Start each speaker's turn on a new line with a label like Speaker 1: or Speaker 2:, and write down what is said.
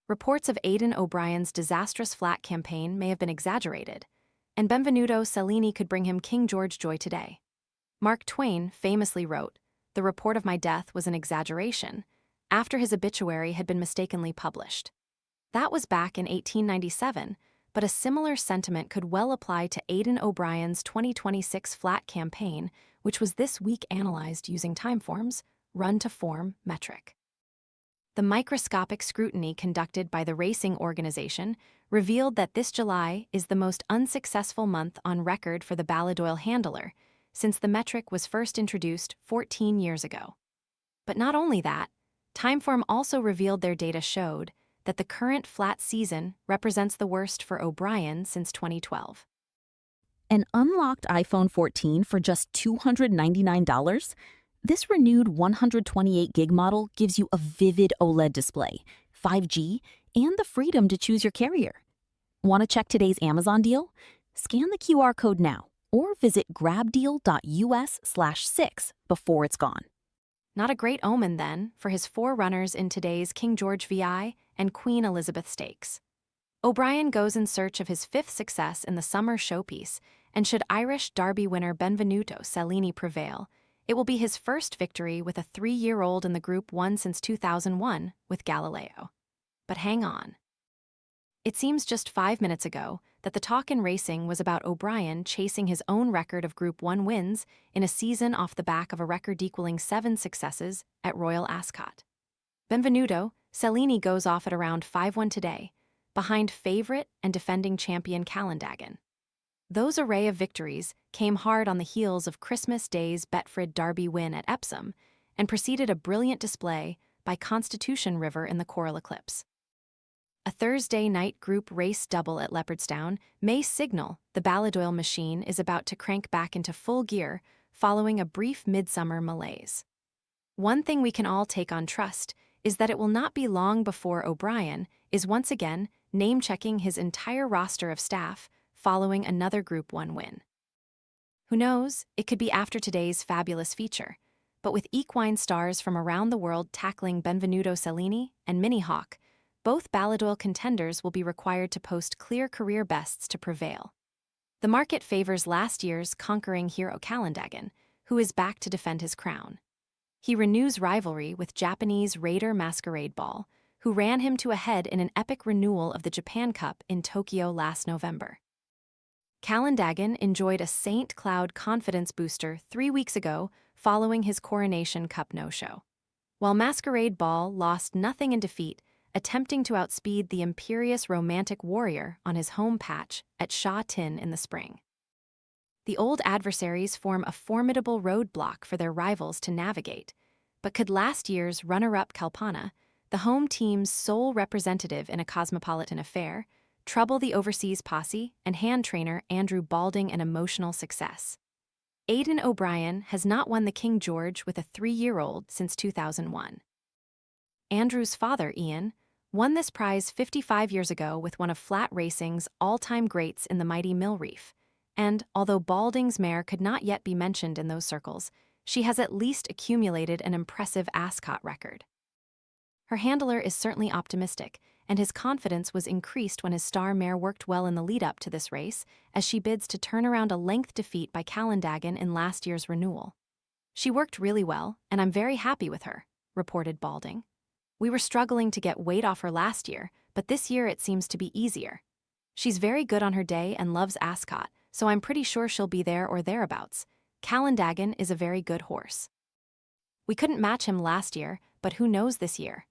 Speaker 1: Reports of Aidan O'Brien's disastrous flat campaign may have been exaggerated, and Benvenuto Cellini could bring him King George joy today. Mark Twain famously wrote, "The report of my death was an exaggeration," after his obituary had been mistakenly published. That was back in 1897, but a similar sentiment could well apply to Aidan O'Brien's 2026 flat campaign, which was this week analyzed using Timeform's run-to-form metric. The microscopic scrutiny conducted by the racing organization revealed that this July is the most unsuccessful month on record for the Ballydoyle handler, since the metric was first introduced 14 years ago. But not only that, Timeform also revealed their data showed that the current flat season represents the worst for O'Brien since 2012.
Speaker 2: An unlocked iPhone 14 for just $299? This renewed 128 gig model gives you a vivid OLED display, 5G, and the freedom to choose your carrier. Want to check today's Amazon deal? Scan the QR code now or visit grabdeal.us/6 before it's gone.
Speaker 1: Not a great omen, then, for his forerunners in today's King George VI and Queen Elizabeth stakes. O'Brien goes in search of his fifth success in the summer showpiece, and should Irish Derby winner Benvenuto Cellini prevail, it will be his first victory with a 3-year-old in the Group 1 since 2001 with Galileo. But hang on. It seems just 5 minutes ago that the talk in racing was about O'Brien chasing his own record of Group 1 wins in a season off the back of a record equaling 7 successes at Royal Ascot. Benvenuto Cellini goes off at around 5-1 today, behind favorite and defending champion Callandagan. Those array of victories came hard on the heels of Christmas Day's Betfred Derby win at Epsom and preceded a brilliant display by Constitution River in the Coral Eclipse. A Thursday night group race double at Leopardstown may signal the Ballydoyle machine is about to crank back into full gear following a brief midsummer malaise. One thing we can all take on trust is that it will not be long before O'Brien is once again name-checking his entire roster of staff following another Group 1 win. Who knows, it could be after today's fabulous feature, but with equine stars from around the world tackling Benvenuto Cellini and Mini Hawk, both Ballydoyle contenders will be required to post clear career bests to prevail. The market favors last year's conquering hero Callandagan, who is back to defend his crown. He renews rivalry with Japanese Raider Masquerade Ball, who ran him to a head in an epic renewal of the Japan Cup in Tokyo last November. Callandagan enjoyed a St. Cloud confidence booster 3 weeks ago following his Coronation Cup no-show, while Masquerade Ball lost nothing in defeat, attempting to outspeed the imperious romantic warrior on his home patch at Sha Tin in the spring. The old adversaries form a formidable roadblock for their rivals to navigate, but could last year's runner-up Kalpana, the home team's sole representative in a cosmopolitan affair, trouble the overseas posse and hand trainer Andrew Balding an emotional success? Aidan O'Brien has not won the King George with a 3-year-old since 2001. Andrew's father, Ian, won this prize 55 years ago with one of flat racing's all-time greats in the mighty Mill Reef, and although Balding's mare could not yet be mentioned in those circles, she has at least accumulated an impressive Ascot record. Her handler is certainly optimistic, and his confidence was increased when his star mare worked well in the lead-up to this race, as she bids to turn around a length defeat by Callandagan in last year's renewal. "She worked really well, and I'm very happy with her," reported Balding. "We were struggling to get weight off her last year, but this year it seems to be easier. She's very good on her day and loves Ascot, so I'm pretty sure she'll be there or thereabouts. Callandagan is a very good horse. We couldn't match him last year, but who knows this year?"